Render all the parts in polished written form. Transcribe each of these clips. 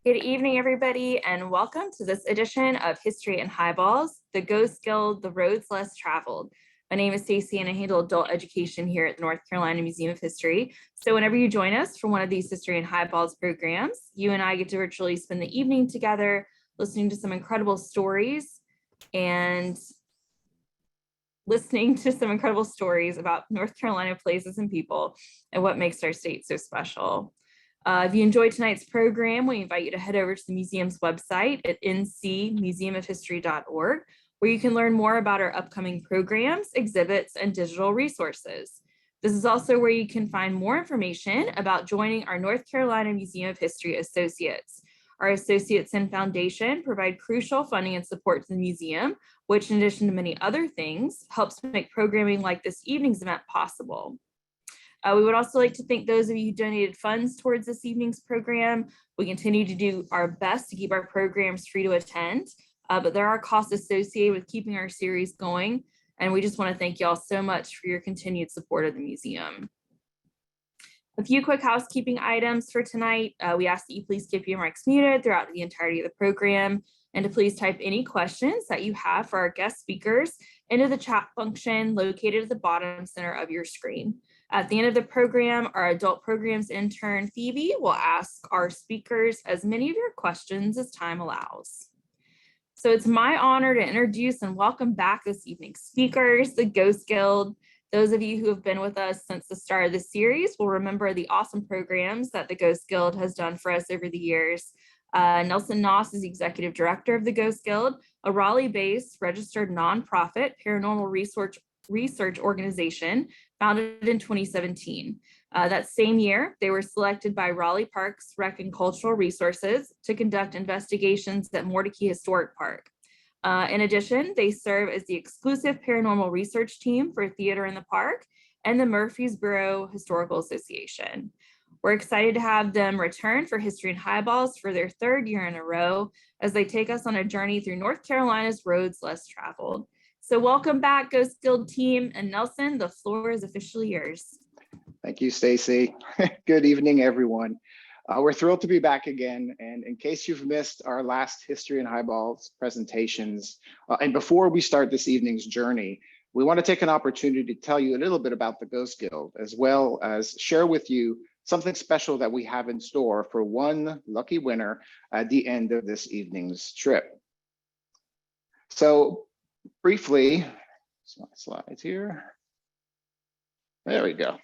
Good evening, everybody, and welcome to this edition of History and Highballs, the Ghost Guild, the roads less traveled. My name is Tracy, and I handle adult education here at the North Carolina Museum of History. So whenever you join us for one of these History and Highballs programs, you and I get to virtually spend the evening together, listening to some incredible stories and about North Carolina places and people and what makes our state so special. If you enjoyed tonight's program, we invite you to head over to the museum's website at ncmuseumofhistory.org, where you can learn more about our upcoming programs, exhibits, and digital resources. This is also where you can find more information about joining our North Carolina Museum of History Associates. Our associates and foundation provide crucial funding and support to the museum, which in addition to many other things, helps make programming like this evening's event possible. We would also like to thank those of you who donated funds towards this evening's program. We continue to do our best to keep our programs free to attend, but there are costs associated with keeping our series going, and we just want to thank you all so much for your continued support of the museum. A few quick housekeeping items for tonight. We ask that you please keep your mics muted throughout the entirety of the program, and to please type any questions that you have for our guest speakers into the chat function located at the bottom center of your screen. At the end of the program, our adult programs intern, Phoebe, will ask our speakers as many of your questions as time allows. So it's my honor to introduce and welcome back this evening's speakers, the Ghost Guild. Those of you who have been with us since the start of the series will remember the awesome programs that the Ghost Guild has done for us over the years. Nelson Nauss is the executive director of the Ghost Guild, a Raleigh-based registered nonprofit paranormal research organization founded in 2017. That same year, they were selected by Raleigh Parks Rec and Cultural Resources to conduct investigations at Mordecai Historic Park. In addition, they serve as the exclusive paranormal research team for Theater in the Park and the Murfreesboro Historical Association. We're excited to have them return for History and Highballs for their third year in a row as they take us on a journey through North Carolina's roads less traveled. So welcome back, Ghost Guild team, and Nelson, the floor is officially yours. Thank you, Stacy. Good evening, everyone. We're thrilled to be back again. And in case you've missed our last History and Highballs presentations, and before we start this evening's journey, we want to take an opportunity to tell you a little bit about the Ghost Guild, as well as share with you something special that we have in store for one lucky winner at the end of this evening's trip. So briefly, slides here. There we go.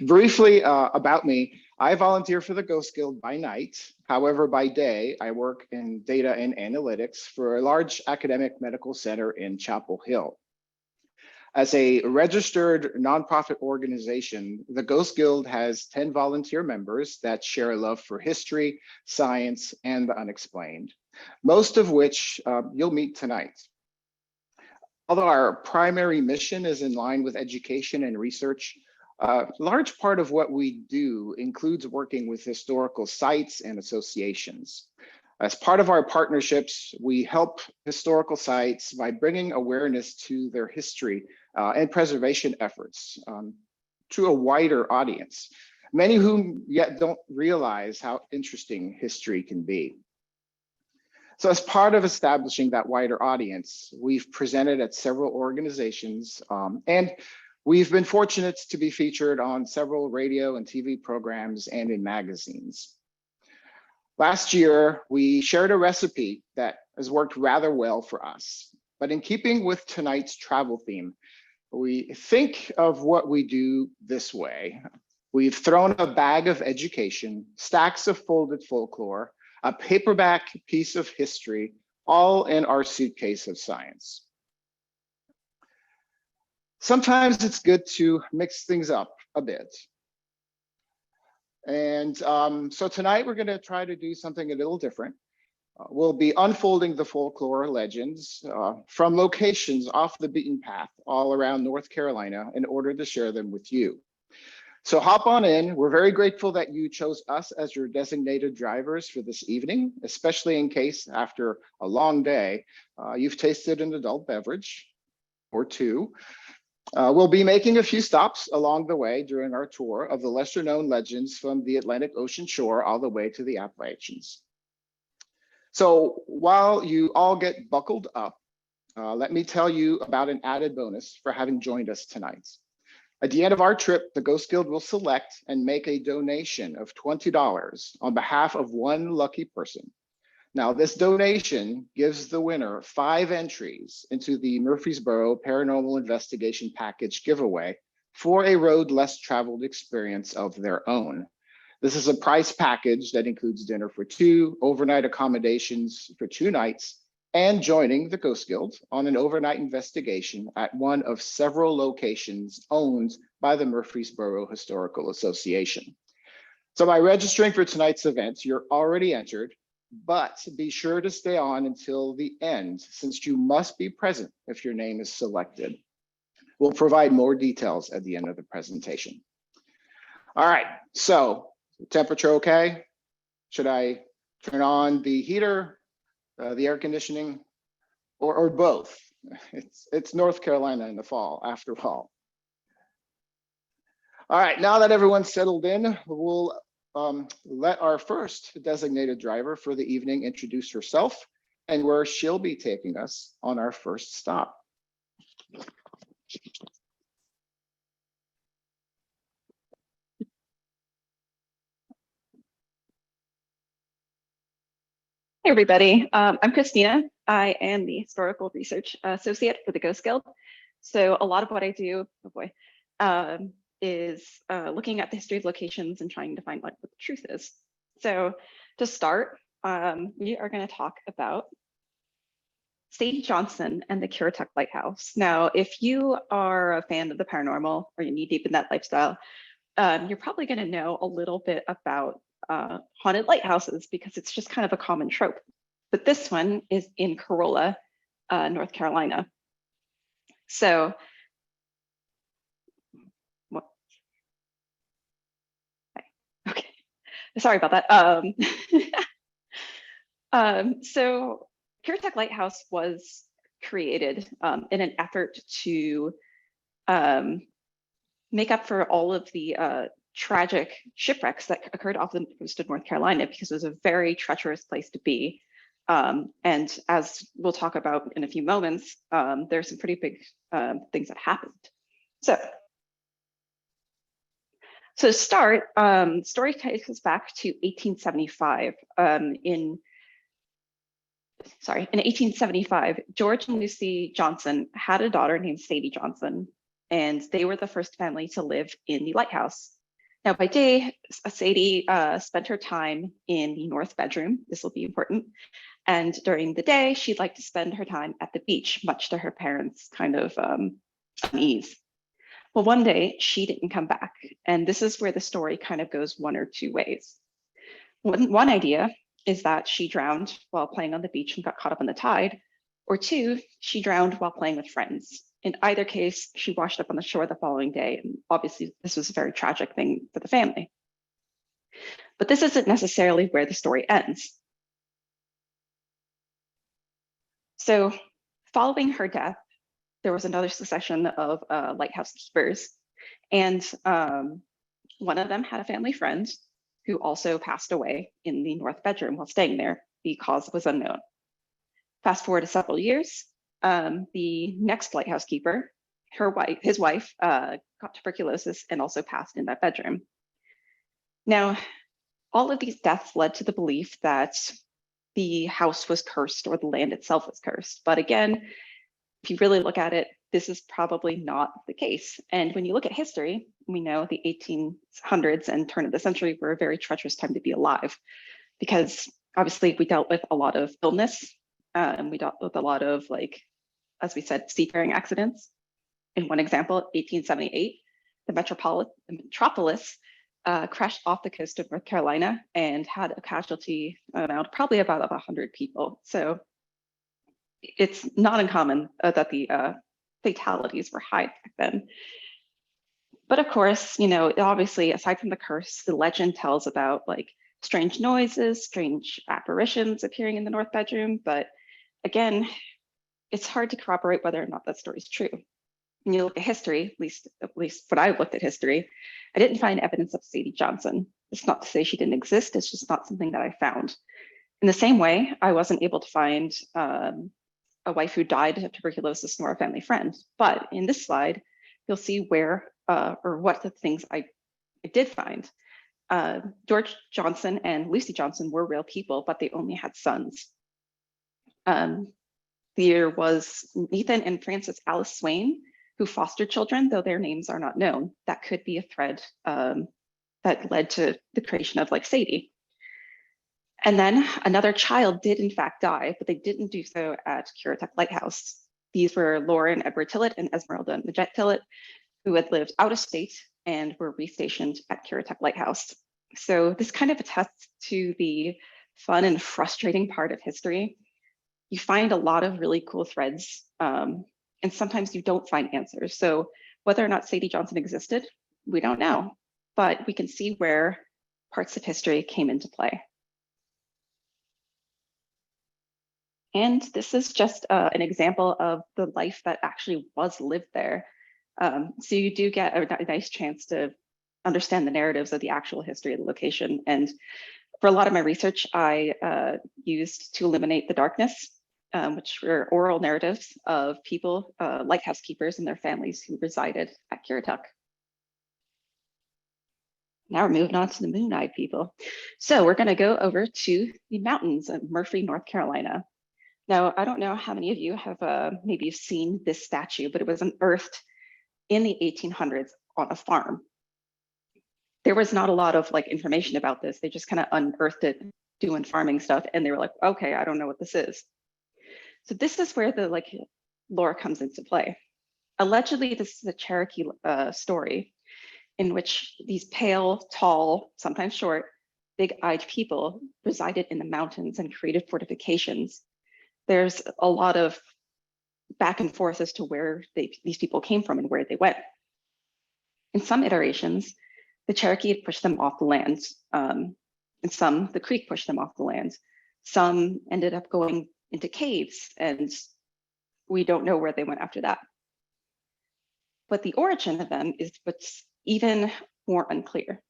Briefly about me, I volunteer for the Ghost Guild by night. However, by day, I work in data and analytics for a large academic medical center in Chapel Hill. As a registered nonprofit organization, the Ghost Guild has 10 volunteer members that share a love for history, science, and the unexplained, most of which you'll meet tonight. Although our primary mission is in line with education and research, a large part of what we do includes working with historical sites and associations. As part of our partnerships, we help historical sites by bringing awareness to their history and preservation efforts to a wider audience, many whom yet don't realize how interesting history can be. So as part of establishing that wider audience, we've presented at several organizations and we've been fortunate to be featured on several radio and TV programs and in magazines. Last year, we shared a recipe that has worked rather well for us. But in keeping with tonight's travel theme, we think of what we do this way. We've thrown a bag of education, stacks of folded folklore, a paperback piece of history, all in our suitcase of science. Sometimes it's good to mix things up a bit. And so tonight we're gonna try to do something a little different. We'll be unfolding the folklore legends from locations off the beaten path all around North Carolina in order to share them with you. So hop on in. We're very grateful that you chose us as your designated drivers for this evening, especially in case after a long day, you've tasted an adult beverage or two. We'll be making a few stops along the way during our tour of the lesser known legends from the Atlantic Ocean shore all the way to the Appalachians. So while you all get buckled up, let me tell you about an added bonus for having joined us tonight. At the end of our trip, the Ghost Guild will select and make a donation of $20 on behalf of one lucky person. Now, this donation gives the winner 5 entries into the Murfreesboro Paranormal Investigation Package giveaway for a road less traveled experience of their own. This is a prize package that includes dinner for 2, overnight accommodations for 2 nights, and joining the Ghost Guild on an overnight investigation at one of several locations owned by the Murfreesboro Historical Association. So by registering for tonight's event, you're already entered, but be sure to stay on until the end, since you must be present if your name is selected. We'll provide more details at the end of the presentation. All right, so temperature okay? Should I turn on the heater, the air conditioning, or both? It's North Carolina in the fall, after all. All right, now that everyone's settled in, we'll let our first designated driver for the evening introduce herself and where she'll be taking us on our first stop. Hey everybody, I'm Christina. I am the Historical Research Associate for the Ghost Guild. So a lot of what I do, is looking at the history of locations and trying to find what the truth is. So to start, we are going to talk about Sadie Johnson and the Currituck Lighthouse. Now, if you are a fan of the paranormal or you're knee deep in that lifestyle, you're probably going to know a little bit about haunted lighthouses because it's just kind of a common trope. But this one is in Corolla, North Carolina. So, okay, sorry about that. So Currituck Lighthouse was created in an effort to make up for all of the tragic shipwrecks that occurred off the coast of North Carolina, because it was a very treacherous place to be. And as we'll talk about in a few moments, there's some pretty big things that happened. So to start, story takes us back to 1875. In 1875, George and Lucy Johnson had a daughter named Sadie Johnson, and they were the first family to live in the lighthouse. Now, by day, Sadie spent her time in the north bedroom. This will be important. And during the day, she'd like to spend her time at the beach, much to her parents' kind of unease. Well, one day she didn't come back. And this is where the story kind of goes one or two ways. One idea is that she drowned while playing on the beach and got caught up in the tide, or 2, she drowned while playing with friends. In either case, she washed up on the shore the following day, and obviously this was a very tragic thing for the family. But this isn't necessarily where the story ends. So following her death, there was another succession of lighthouse keepers, and one of them had a family friend who also passed away in the north bedroom while staying there. The cause was unknown. Fast forward to several years, the next lighthouse keeper, his wife, got tuberculosis and also passed in that bedroom. Now, all of these deaths led to the belief that the house was cursed or the land itself was cursed. But again, if you really look at it, this is probably not the case. And when you look at history, we know the 1800s and turn of the century were a very treacherous time to be alive, because obviously we dealt with a lot of illness, and we dealt with a lot of, like, as we said, seafaring accidents. In one example, 1878, the Metropolis crashed off the coast of North Carolina and had a casualty amount probably about 100 people. So it's not uncommon that the fatalities were high back then. But of course, you know, obviously, aside from the curse, the legend tells about like strange noises, strange apparitions appearing in the north bedroom. But again, it's hard to corroborate whether or not that story is true. when you look at history, at least when I looked at history, I didn't find evidence of Sadie Johnson. It's not to say she didn't exist, it's just not something that I found. In the same way, I wasn't able to find a wife who died of tuberculosis nor a family friend. But in this slide, you'll see where or what the things I did find. George Johnson and Lucy Johnson were real people, but they only had sons. There was Nathan and Frances Alice Swain, who fostered children, though their names are not known. That could be a thread that led to the creation of like Sadie. And then another child did in fact die, but they didn't do so at Currituck Lighthouse. These were Laura and Edward Tillett and Esmeralda and Majette Tillett, who had lived out of state and were restationed at Currituck Lighthouse. So this kind of attests to the fun and frustrating part of history. You find a lot of really cool threads, and sometimes you don't find answers. So whether or not Sadie Johnson existed, we don't know, but we can see where parts of history came into play. And this is just an example of the life that actually was lived there. So you do get a nice chance to understand the narratives of the actual history of the location. And for a lot of my research, I used To Eliminate the Darkness, which were oral narratives of people, lighthouse keepers and their families who resided at Currituck. Now we're moving on to the Moon-Eyed people. So we're gonna go over to the mountains of Murphy, North Carolina. Now, I don't know how many of you have maybe seen this statue, but it was unearthed in the 1800s on a farm. There was not a lot of like information about this. They just kind of unearthed it doing farming stuff. And they were like, okay, I don't know what this is. So this is where the like lore comes into play. Allegedly, this is a Cherokee story in which these pale, tall, sometimes short, big-eyed people resided in the mountains and created fortifications. There's a lot of back and forth as to where these people came from and where they went. In some iterations, the Cherokee had pushed them off the land. In some, the Creek pushed them off the land. Some ended up going into caves, and we don't know where they went after that. But the origin of them is what's even more unclear.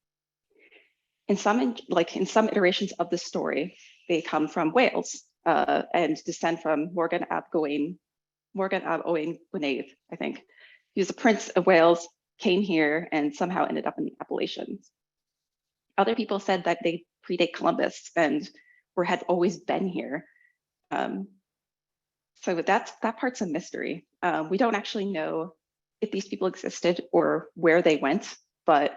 In some iterations of the story, they come from Wales and descend from Morgan ab Owain Gwynedd, I think. He was a prince of Wales, came here, and somehow ended up in the Appalachians. Other people said that they predate Columbus and had always been here. So that part's a mystery. We don't actually know if these people existed or where they went, but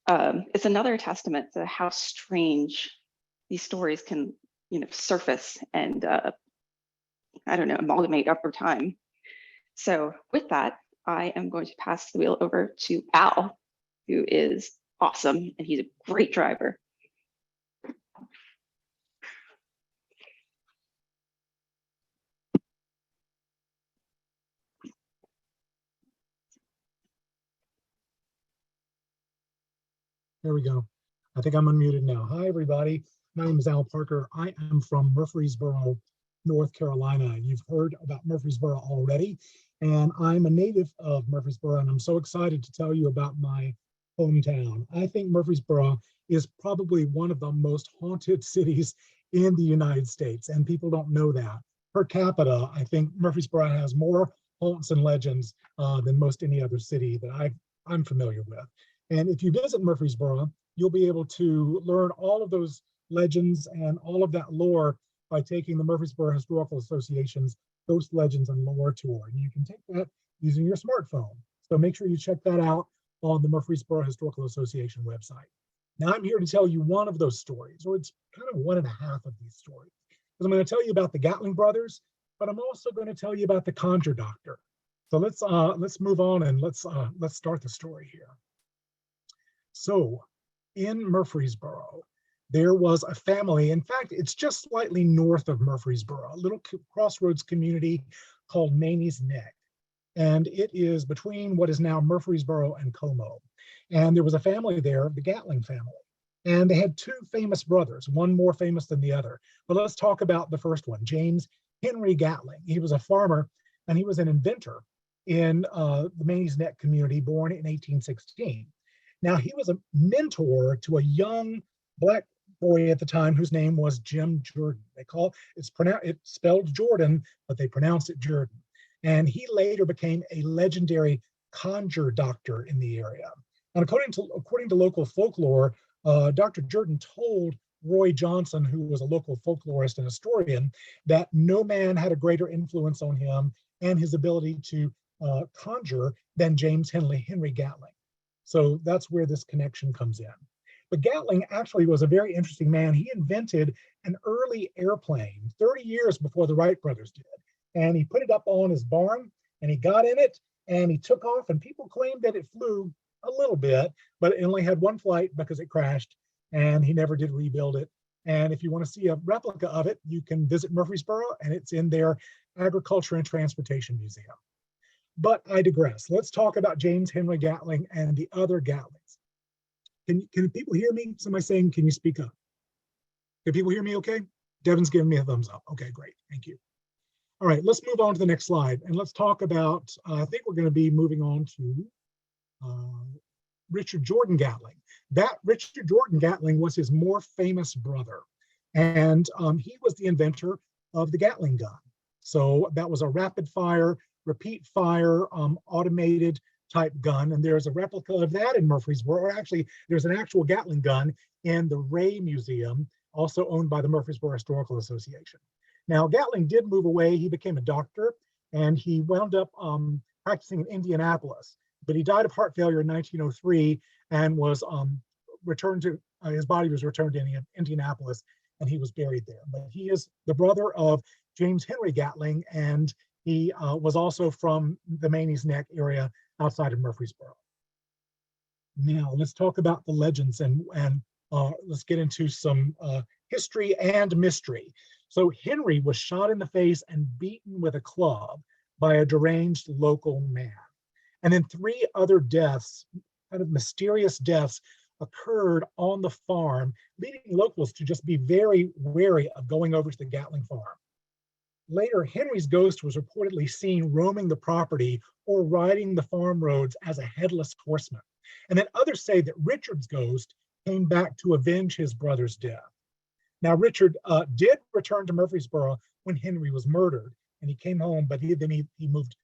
it's another testament to how strange these stories can, surface and I don't know, amalgamate over time. So with that, I am going to pass the wheel over to Al, who is awesome, and he's a great driver. There we go. I think I'm unmuted now. Hi, everybody. My name is Al Parker. I am from Murfreesboro, North Carolina. You've heard about Murfreesboro already, and I'm a native of Murfreesboro, and I'm so excited to tell you about my hometown. I think Murfreesboro is probably one of the most haunted cities in the United States, and people don't know that. Per capita, I think Murfreesboro has more haunts and legends than most any other city that I'm familiar with. And if you visit Murfreesboro, you'll be able to learn all of those legends and all of that lore by taking the Murfreesboro Historical Association's Ghost Legends and Lore Tour. And you can take that using your smartphone. So make sure you check that out on the Murfreesboro Historical Association website. Now I'm here to tell you one of those stories, or it's kind of one and a half of these stories. Because I'm going to tell you about the Gatling brothers, but I'm also going to tell you about the Conjure Doctor. So let's move on and let's start the story here. So in Murfreesboro, there was a family. In fact, it's just slightly north of Murfreesboro, a little crossroads community called Maney's Neck. And it is between what is now Murfreesboro and Como. And there was a family there, the Gatling family. And they had two famous brothers, one more famous than the other. But let's talk about the first one, James Henry Gatling. He was a farmer and he was an inventor. in the Manny's Neck community, born in 1816. Now, he was a mentor to a young Black boy at the time whose name was Jim Jordan. It's spelled Jordan, but they pronounce it Jordan. And he later became a legendary conjure doctor in the area. And according to local folklore, Dr. Jordan told Roy Johnson, who was a local folklorist and historian, that no man had a greater influence on him and his ability to conjure than James Henry Gatling. So that's where this connection comes in. But Gatling actually was a very interesting man. He invented an early airplane 30 years before the Wright brothers did. And he put it up on his barn and he got in it and he took off, and people claimed that it flew a little bit, but it only had one flight because it crashed and he never did rebuild it. And if you want to see a replica of it, you can visit Murfreesboro, and it's in their Agriculture and Transportation Museum. But I digress. Let's talk about James Henry Gatling and the other Gatlings. Can people hear me? Somebody saying, can you speak up? Can people hear me okay? Devon's giving me a thumbs up. Okay, great. Thank you. All right, let's move on to the next slide. And let's talk about, I think we're going to be moving on to Richard Jordan Gatling. That Richard Jordan Gatling was his more famous brother. And he was the inventor of the Gatling gun. So that was a rapid fire, repeat fire, automated type gun. And there's a replica of that in Murfreesboro. Or actually, there's an actual Gatling gun in the Ray Museum, also owned by the Murfreesboro Historical Association. Now, Gatling did move away. He became a doctor, and he wound up practicing in Indianapolis. But he died of heart failure in 1903 and was returned to, his body was returned to Indianapolis, and he was buried there. But he is the brother of James Henry Gatling, and he was also from the Manny's Neck area outside of Murfreesboro. Now, let's talk about the legends, and let's get into some history and mystery. So Henry was shot in the face and beaten with a club by a deranged local man. And then 3 other deaths, kind of mysterious deaths, occurred on the farm, leading locals to just be very wary of going over to the Gatling farm. Later, Henry's ghost was reportedly seen roaming the property or riding the farm roads as a headless horseman. And then others say that Richard's ghost came back to avenge his brother's death. Now, Richard did return to Murfreesboro when Henry was murdered, and he came home, but he moved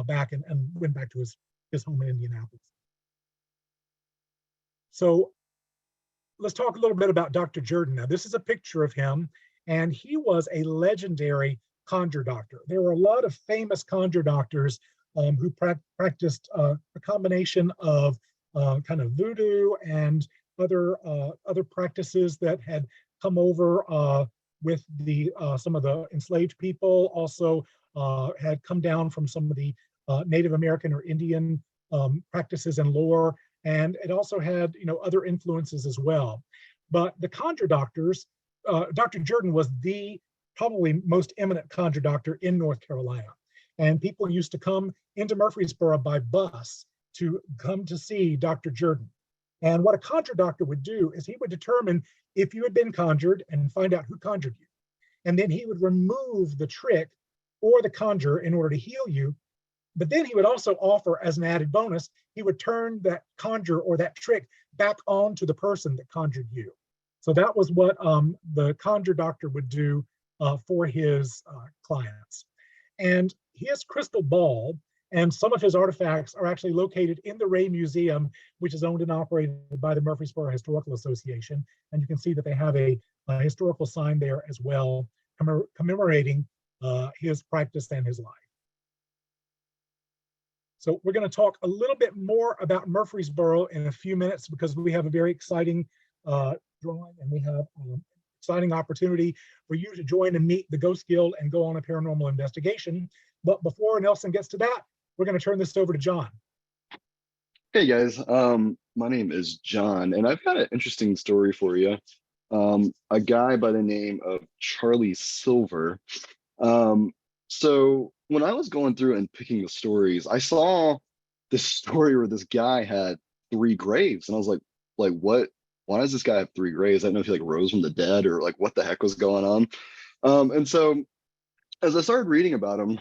back and went back to his home in Indianapolis. So let's talk a little bit about Dr. Jordan. Now, this is a picture of him, and he was a legendary conjure doctor. There were a lot of famous conjure doctors who practiced a combination of kind of voodoo and other practices that had come over with the some of the enslaved people. Also had come down from some of the Native American or Indian practices and lore, and it also had other influences as well. But the conjure doctors, Dr. Jordan was the probably most eminent conjure doctor in North Carolina, and people used to come into Murfreesboro by bus to come to see Dr. Jordan. And what a conjure doctor would do is he would determine if you had been conjured and find out who conjured you. And then he would remove the trick or the conjure in order to heal you. But then he would also offer, as an added bonus, he would turn that conjure or that trick back onto the person that conjured you. So that was what the conjure doctor would do for his clients. And his crystal ball and some of his artifacts are actually located in the Ray Museum, which is owned and operated by the Murfreesboro Historical Association. And you can see that they have a historical sign there as well, commemorating his practice and his life. So we're going to talk a little bit more about Murfreesboro in a few minutes, because we have a very exciting drawing, and we have an exciting opportunity for you to join and meet the Ghost Guild and go on a paranormal investigation. But before Nelson gets to that, we're going to turn this over to John. Hey guys, my name is John, and I've got an interesting story for you. A guy by the name of Charlie Silver. So when I was going through and picking the stories, I saw this story where this guy had 3 graves, and I was like what? Why does this guy have 3 graves? I don't know if he rose from the dead or what the heck was going on. And so as I started reading about him,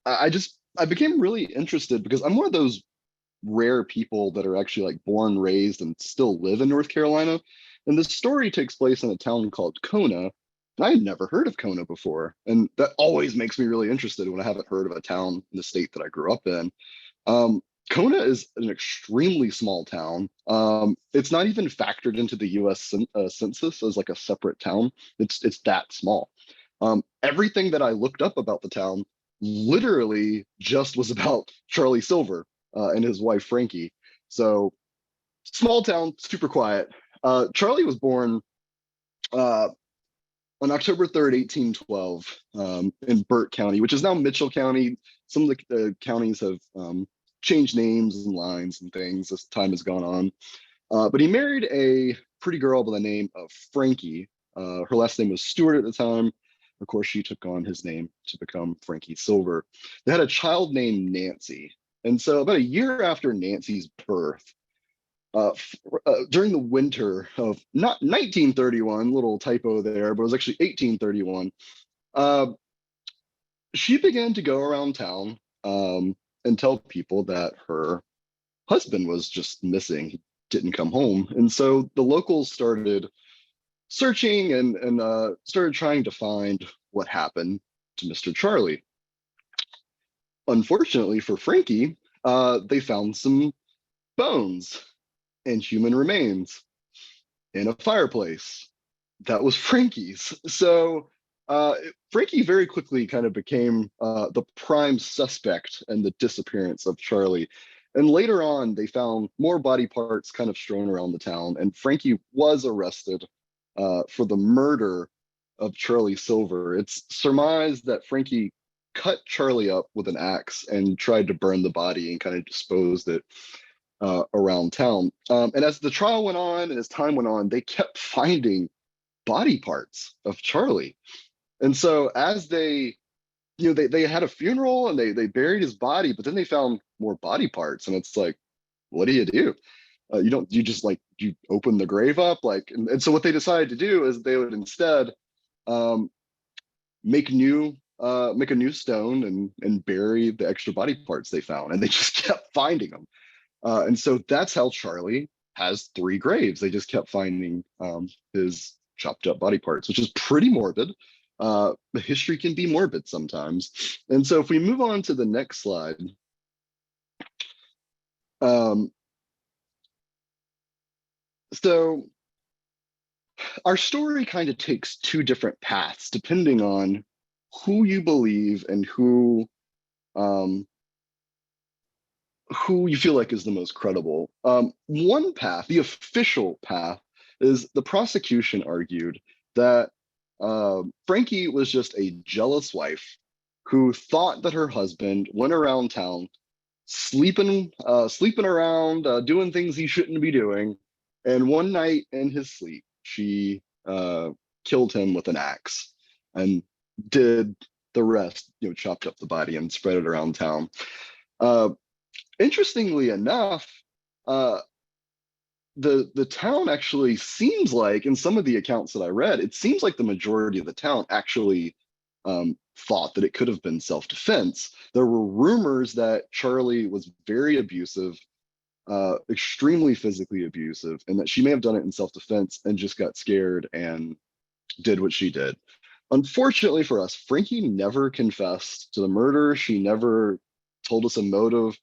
I just I became really interested because I'm one of those rare people that are actually like born, raised, and still live in North Carolina. And this story takes place in a town called Kona. And I had never heard of Kona before. And that always makes me really interested when I haven't heard of a town in the state that I grew up in. Um, Kona is an extremely small town. It's not even factored into the US census as like a separate town. It's that small. Everything that I looked up about the town literally just was about Charlie Silver and his wife Frankie. So small town, super quiet. Charlie was born on October 3rd, 1812, in Burt County, which is now Mitchell County. Some of the counties have changed names and lines and things as time has gone on. But he married a pretty girl by the name of Frankie. Her last name was Stewart at the time. Of course, she took on his name to become Frankie Silver. They had a child named Nancy. And so about a year after Nancy's birth, during the winter of not 1931, little typo there, but it was actually 1831, she began to go around town and tell people that her husband was just missing. He didn't come home. And so the locals started searching and started trying to find what happened to Mr. Charlie. Unfortunately for Frankie, they found some bones and human remains in a fireplace that was Frankie's. So Frankie very quickly kind of became the prime suspect in the disappearance of Charlie. And later on, they found more body parts kind of strewn around the town, and Frankie was arrested for the murder of Charlie Silver. It's surmised that Frankie cut Charlie up with an axe and tried to burn the body and kind of disposed it around town. And as the trial went on and as time went on, they kept finding body parts of Charlie. And so as they had a funeral and they buried his body, but then they found more body parts. And it's like, what do? You open the grave up, like, and so what they decided to do is they would instead make a new stone and bury the extra body parts they found. And they just kept finding them. And so that's how Charlie has 3 graves. They just kept finding his chopped up body parts, which is pretty morbid. History can be morbid sometimes. And so if we move on to the next slide, so our story kind of takes 2 different paths depending on who you believe and who you feel like is the most credible. One path, the official path, is the prosecution argued that Frankie was just a jealous wife who thought that her husband went around town sleeping around, doing things he shouldn't be doing. And one night in his sleep, she killed him with an axe and did the rest, chopped up the body and spread it around town. Interestingly enough, the town actually seems like, in some of the accounts that I read, it seems like the majority of the town actually thought that it could have been self-defense. There were rumors that Charlie was very abusive, extremely physically abusive, and that she may have done it in self-defense and just got scared and did what she did. Unfortunately for us, Frankie never confessed to the murder. She never told us a motive.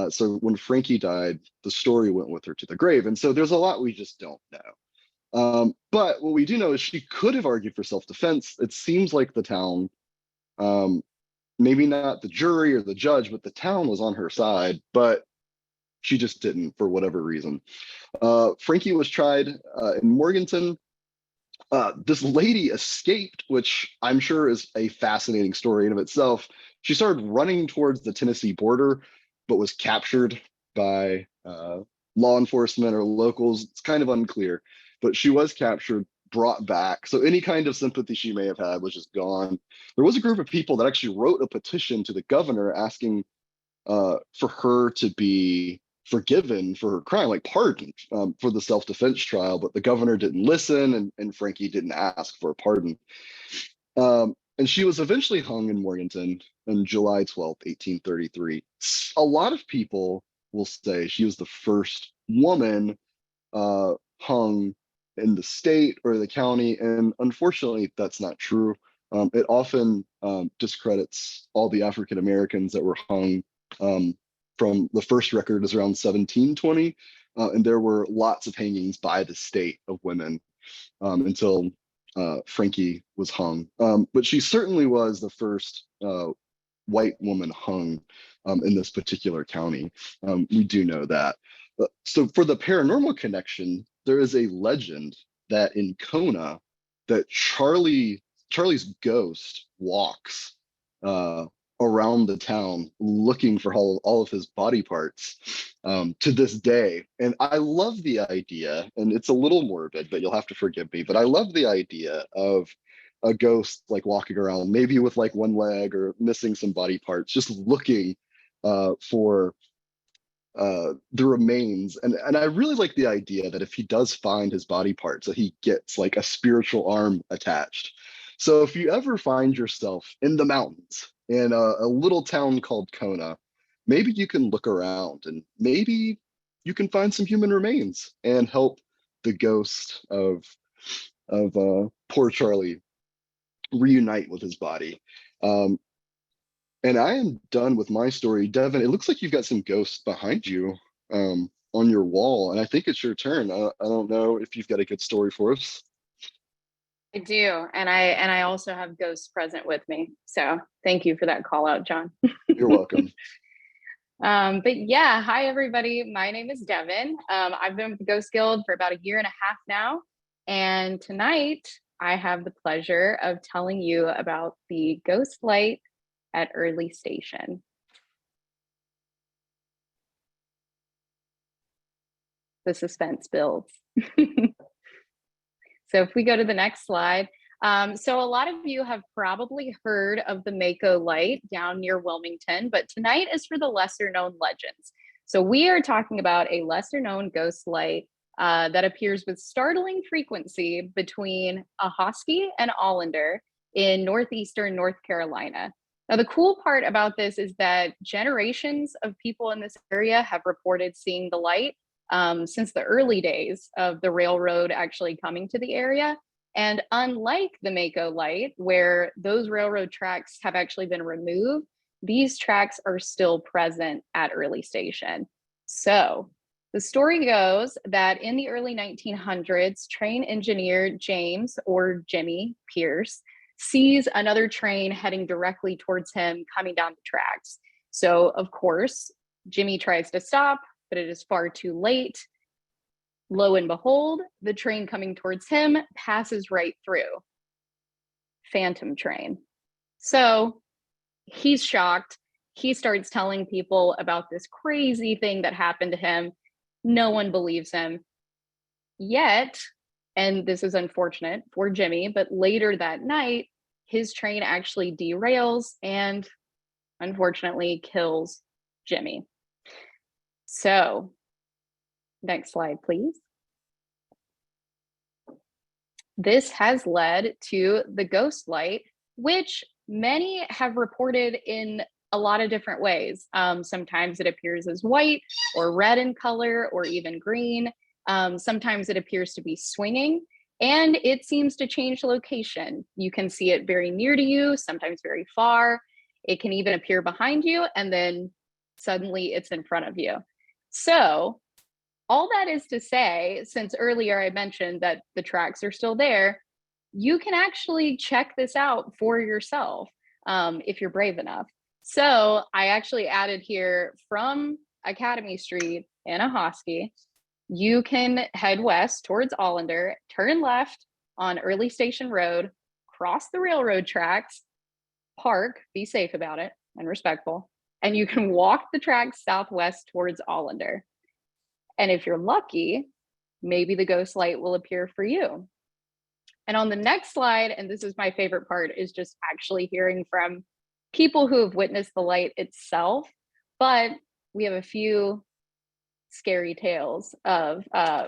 So when Frankie died, the story went with her to the grave. And so there's a lot we just don't know. But what we do know is she could have argued for self-defense. It seems like the town, maybe not the jury or the judge, but the town was on her side, but she just didn't for whatever reason. Frankie was tried in Morganton. This lady escaped, which I'm sure is a fascinating story in of itself. She started running towards the Tennessee border, but was captured by law enforcement or locals. It's kind of unclear, but she was captured, brought back. So any kind of sympathy she may have had was just gone. There was a group of people that actually wrote a petition to the governor asking for her to be forgiven for her crime, like pardoned for the self-defense trial, but the governor didn't listen and Frankie didn't ask for a pardon. And she was eventually hung in Morganton on July 12th, 1833. A lot of people will say she was the first woman hung in the state or the county, and unfortunately, that's not true. It often discredits all the African Americans that were hung from the first record is around 1720, and there were lots of hangings by the state of women until Frankie was hung. But she certainly was the first white woman hung in this particular county. We do know that. So for the paranormal connection, there is a legend that in Kona, that Charlie's ghost walks around the town looking for all of his body parts to this day. And I love the idea, and it's a little morbid, but you'll have to forgive me, but I love the idea of a ghost like walking around, maybe with like one leg or missing some body parts, just looking for the remains. And I really like the idea that if he does find his body parts, that he gets like a spiritual arm attached. So if you ever find yourself in the mountains in a little town called Kona, maybe you can look around and maybe you can find some human remains and help the ghost of poor Charlie reunite with his body. And I am done with my story. Devon, it looks like you've got some ghosts behind you on your wall, and I think it's your turn. I don't know if you've got a good story for us. I do, and I also have ghosts present with me. So thank you for that call out, John. You're welcome. But yeah, hi everybody. My name is Devon. I've been with the Ghost Guild for about 1.5 years now, and tonight I have the pleasure of telling you about the ghost light at Early Station. The suspense builds. So if we go to the next slide. So a lot of you have probably heard of the Mako light down near Wilmington, but tonight is for the lesser known legends. So we are talking about a lesser known ghost light that appears with startling frequency between Ahoskie and Allender in northeastern North Carolina. Now, the cool part about this is that generations of people in this area have reported seeing the light since the early days of the railroad actually coming to the area. And unlike the Mako light, where those railroad tracks have actually been removed, these tracks are still present at Early Station. So the story goes that in the early 1900s, train engineer James, or Jimmy, Pierce, sees another train heading directly towards him coming down the tracks. So of course, Jimmy tries to stop, but it is far too late. Lo and behold, the train coming towards him passes right through. Phantom train. So he's shocked. He starts telling people about this crazy thing that happened to him. No one believes him. Yet, and this is unfortunate for Jimmy, but later that night, his train actually derails and unfortunately kills Jimmy. So, next slide, please. This has led to the ghost light, which many have reported in a lot of different ways. Sometimes it appears as white or red in color or even green. Sometimes it appears to be swinging, and it seems to change location. You can see it very near to you, sometimes very far. It can even appear behind you, and then suddenly it's in front of you. So all that is to say, since earlier I mentioned that the tracks are still there, you can actually check this out for yourself if you're brave enough. So I actually added here from Academy Street in Ahoskie, you can head west towards Allender, turn left on Early Station Road, cross the railroad tracks, park, be safe about it and respectful, and you can walk the tracks southwest towards Allender. And if you're lucky, maybe the ghost light will appear for you. And on the next slide, and this is my favorite part, is just actually hearing from people who have witnessed the light itself, but we have a few scary tales of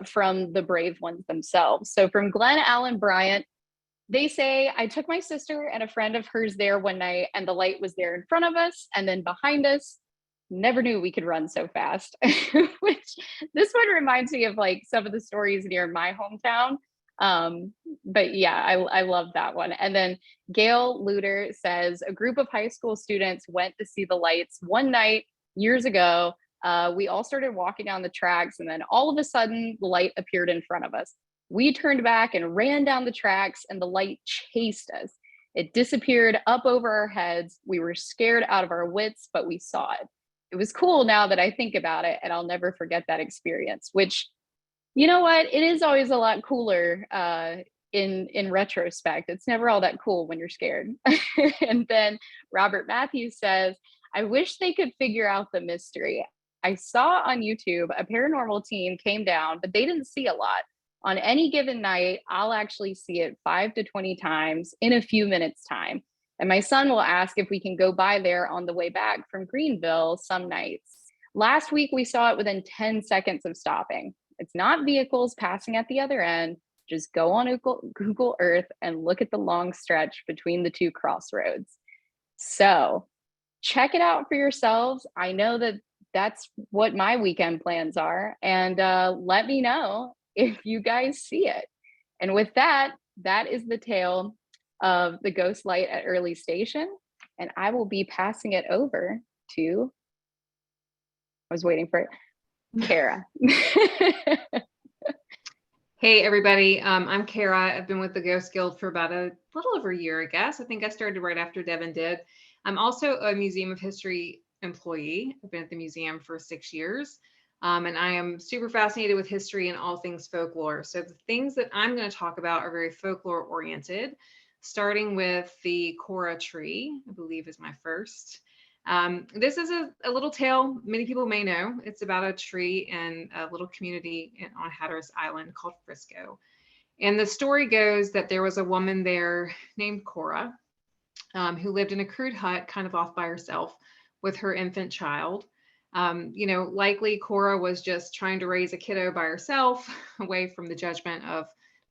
from the brave ones themselves. So from Glenn Allen Bryant, They say I took my sister and a friend of hers there one night, and the light was there in front of us and then behind us. Never knew we could run so fast. Which this one reminds me of like some of the stories near my hometown. But yeah, I love that one. And then Gail Luter says a group of high school students went to see the lights one night years ago. We all started walking down the tracks, and then all of a sudden the light appeared in front of us. We turned back and ran down the tracks, and the light chased us. It disappeared up over our heads. We were scared out of our wits, but we saw it. It was cool now that I think about it, and I'll never forget that experience, which, you know what? It is always a lot cooler in retrospect. It's never all that cool when you're scared. And then Robert Matthews says, I wish they could figure out the mystery. I saw on YouTube a paranormal team came down, but they didn't see a lot. On any given night, I'll actually see it 5 to 20 times in a few minutes time. And my son will ask if we can go by there on the way back from Greenville some nights. Last week, we saw it within 10 seconds of stopping. It's not vehicles passing at the other end. Just go on Google Earth and look at the long stretch between the two crossroads. So check it out for yourselves. I know that that's what my weekend plans are. And let me know if you guys see it. And with that, that is the tale of the ghost light at Early Station. And I will be passing it over to, I was waiting for it, Kara. Hey everybody, I'm Kara. I've been with the Ghost Guild for about a little over a year, I guess. I think I started right after Devon did. I'm also a Museum of History employee. I've been at the museum for 6 years. And I am super fascinated with history and all things folklore. So the things that I'm going to talk about are very folklore oriented, starting with the Cora tree, I believe is my first. This is a little tale many people may know. It's about a tree in a little community on Hatteras Island called Frisco. And the story goes that there was a woman there named Cora who lived in a crude hut kind of off by herself with her infant child. Likely Cora was just trying to raise a kiddo by herself away from the judgment of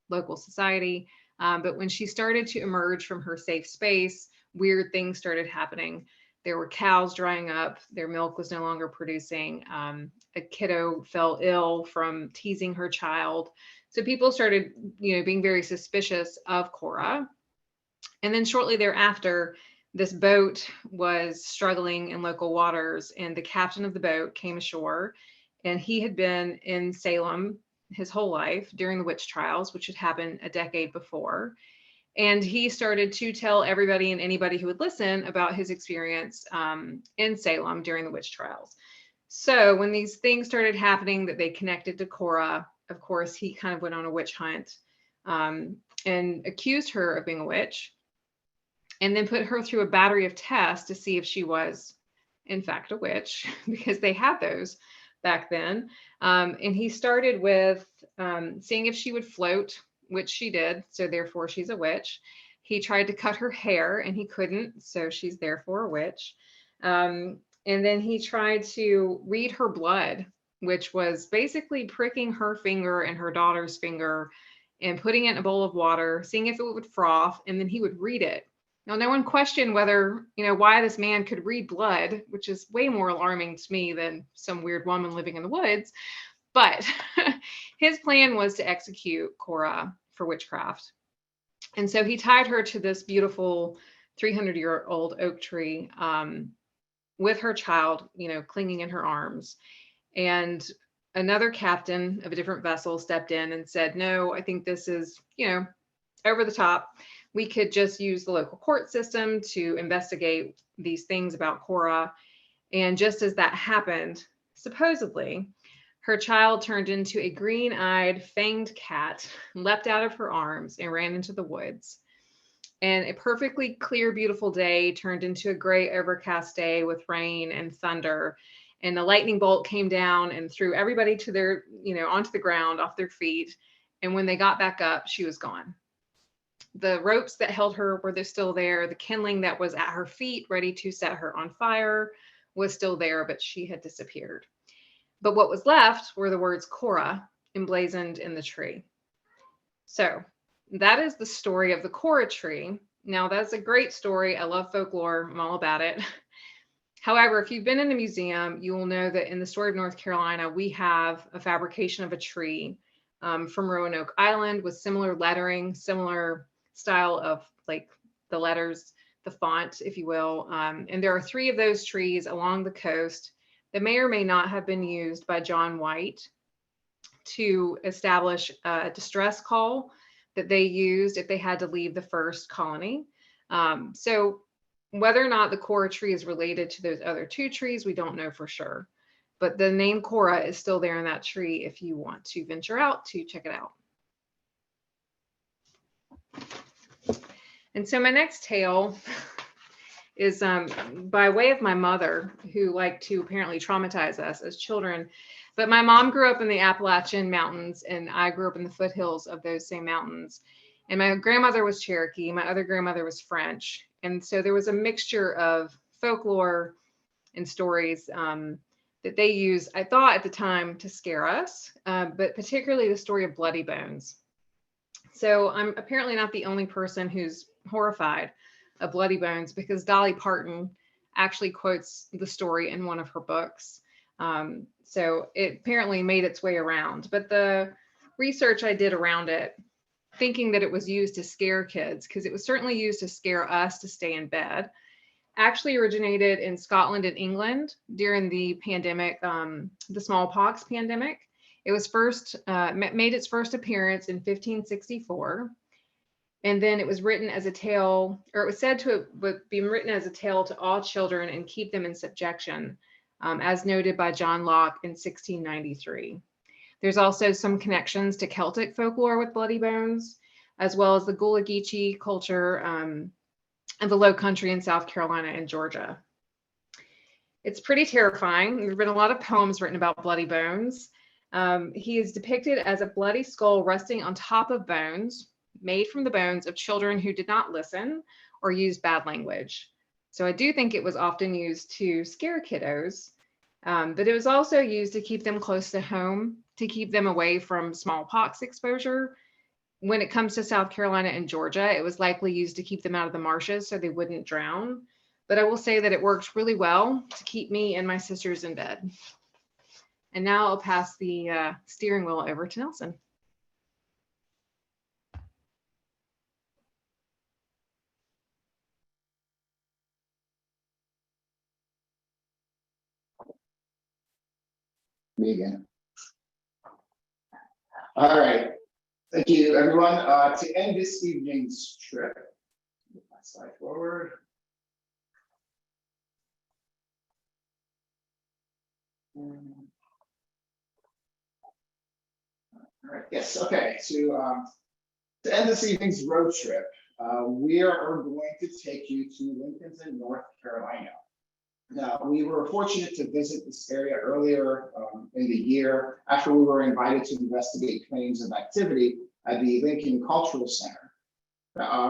local society. But when she started to emerge from her safe space, weird things started happening. There were cows drying up, their milk was no longer producing. A kiddo fell ill from teasing her child. So people started, being very suspicious of Cora. And then shortly thereafter, this boat was struggling in local waters, and the captain of the boat came ashore, and he had been in Salem his whole life during the witch trials, which had happened a decade before. And he started to tell everybody and anybody who would listen about his experience in Salem during the witch trials. So when these things started happening that they connected to Cora, of course, he kind of went on a witch hunt and accused her of being a witch, and then put her through a battery of tests to see if she was, in fact, a witch, because they had those back then. And he started with seeing if she would float, which she did, so therefore she's a witch. He tried to cut her hair, and he couldn't, so she's therefore a witch. And then he tried to read her blood, which was basically pricking her finger and her daughter's finger and putting it in a bowl of water, seeing if it would froth, and then he would read it. Now, no one questioned whether, why this man could read blood, which is way more alarming to me than some weird woman living in the woods. But his plan was to execute Cora for witchcraft. And so he tied her to this beautiful 300-year-old oak tree with her child, clinging in her arms. And another captain of a different vessel stepped in and said, no, I think this is, over the top. We could just use the local court system to investigate these things about Cora. And just as that happened, supposedly, her child turned into a green-eyed, fanged cat, leapt out of her arms, and ran into the woods. And a perfectly clear, beautiful day turned into a gray, overcast day with rain and thunder. And a lightning bolt came down and threw everybody to their, onto the ground, off their feet. And when they got back up, she was gone. The ropes that held her were still there. The kindling that was at her feet, ready to set her on fire, was still there, but she had disappeared. But what was left were the words Cora emblazoned in the tree. So that is the story of the Cora tree. Now, that's a great story. I love folklore. I'm all about it. However, if you've been in the museum, you will know that in the story of North Carolina, we have a fabrication of a tree from Roanoke Island with similar lettering, similar style of like the letters, the font, if you will. And there are 3 of those trees along the coast that may or may not have been used by John White to establish a distress call that they used if they had to leave the first colony. So whether or not the Cora tree is related to those other 2 trees, we don't know for sure. But the name Cora is still there in that tree if you want to venture out to check it out. And so my next tale is by way of my mother, who liked to apparently traumatize us as children. But my mom grew up in the Appalachian Mountains, and I grew up in the foothills of those same mountains. And my grandmother was Cherokee. My other grandmother was French. And so there was a mixture of folklore and stories that they used, I thought at the time, to scare us, but particularly the story of Bloody Bones. So I'm apparently not the only person who's horrified of Bloody Bones, because Dolly Parton actually quotes the story in one of her books. So it apparently made its way around. But the research I did around it, thinking that it was used to scare kids, because it was certainly used to scare us to stay in bed, actually originated in Scotland and England during the pandemic, the smallpox pandemic. It was first made its first appearance in 1564. And then it was written as a tale, or it was said to have been written as a tale to all children and keep them in subjection, as noted by John Locke in 1693. There's also some connections to Celtic folklore with Bloody Bones, as well as the Gullah Geechee culture of the Low Country in South Carolina and Georgia. It's pretty terrifying. There have been a lot of poems written about Bloody Bones. He is depicted as a bloody skull resting on top of bones, made from the bones of children who did not listen or use bad language. So I do think it was often used to scare kiddos, but it was also used to keep them close to home, to keep them away from smallpox exposure. When it comes to South Carolina and Georgia, it was likely used to keep them out of the marshes so they wouldn't drown. But I will say that it worked really well to keep me and my sisters in bed. And now I'll pass the steering wheel over to Nelson. Me again. All right. Thank you, everyone. To end this evening's trip, move my slide forward. All right. Yes. Okay. To end this evening's road trip, we are going to take you to Lincolnton, North Carolina. Now, we were fortunate to visit this area earlier in the year after we were invited to investigate claims of activity at the Lincoln Cultural Center.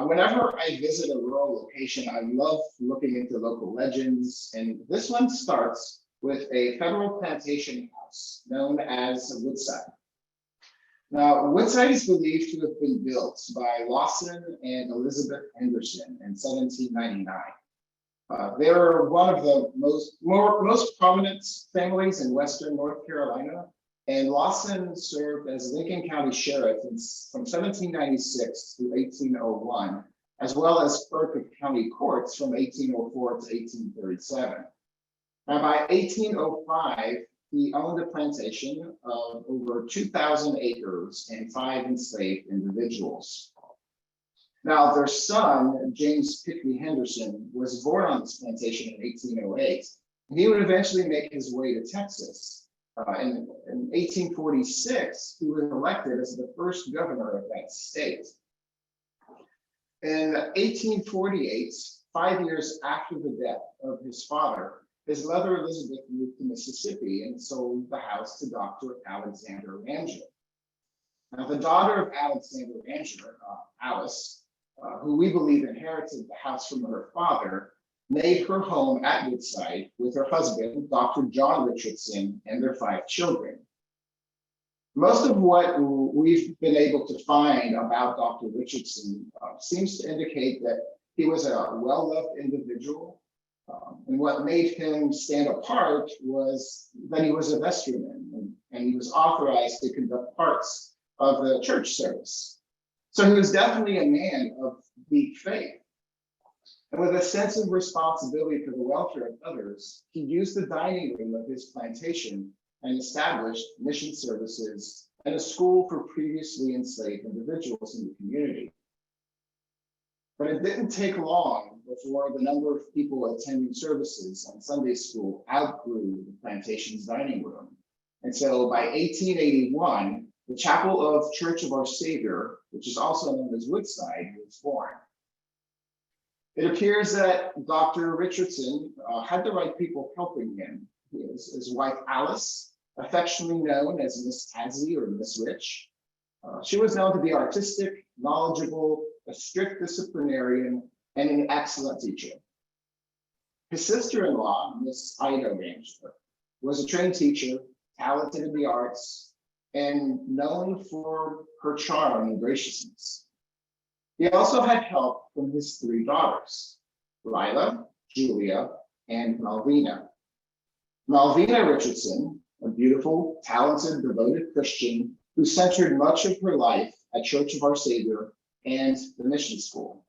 Whenever I visit a rural location, I love looking into local legends, and this one starts with a federal plantation house known as Woodside. Now, Woodside is believed to have been built by Lawson and Elizabeth Henderson in 1799. They're one of the most prominent families in Western North Carolina, and Lawson served as Lincoln County Sheriff from 1796 to 1801, as well as clerk of county courts from 1804 to 1837. Now, by 1805, he owned a plantation of over 2,000 acres and 5 enslaved individuals. Now, their son, James Pickney Henderson, was born on this plantation in 1808. And he would eventually make his way to Texas. In 1846, he was elected as the first governor of that state. In 1848, 5 years after the death of his father, his mother Elizabeth moved to Mississippi and sold the house to Dr. Alexander Ranger. Now, the daughter of Alexander Ranger, Alice, who we believe inherited the house from her father, made her home at Woodside with her husband, Dr. John Richardson, and their 5 children. Most of what we've been able to find about Dr. Richardson seems to indicate that he was a well-loved individual. And what made him stand apart was that he was a vestryman and he was authorized to conduct parts of the church service. So he was definitely a man of deep faith. And with a sense of responsibility for the welfare of others, he used the dining room of his plantation and established mission services and a school for previously enslaved individuals in the community. But it didn't take long before the number of people attending services and Sunday school outgrew the plantation's dining room. And so by 1881, the Chapel of Church of Our Savior, which is also known as Woodside, was born. It appears that Dr. Richardson had the right people helping him. His wife, Alice, affectionately known as Miss Tadsey or Miss Rich. She was known to be artistic, knowledgeable, a strict disciplinarian, and an excellent teacher. His sister-in-law, Miss Ida Ranger, was a trained teacher, talented in the arts, and known for her charm and graciousness. He also had help from his three daughters, Lila, Julia, and Malvina. Malvina Richardson, a beautiful, talented, devoted Christian who centered much of her life at Church of Our Savior and the mission school.